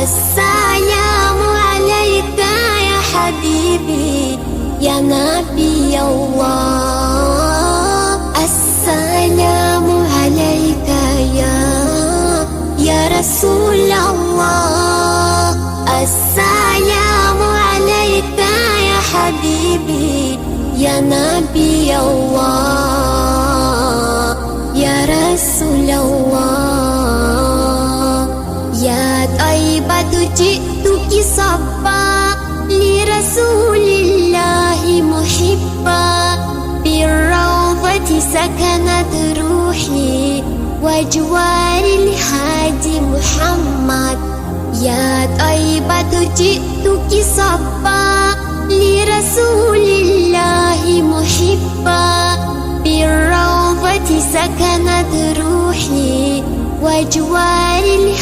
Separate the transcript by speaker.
Speaker 1: السلام عليك يا حبيبي يا نبي الله. السلام عليك يا رسول الله. السلام عليك يا حبيبي يا نبي الله يا رسول الله. يا طيبة جئتك صبا لرسول الله محبا، بالروضة سكنت روحي وجوار الهادي محمد. يا طيبة جئتك صبا لرسول الله محبا، بالروضة سكنت روحي وجوار الهادي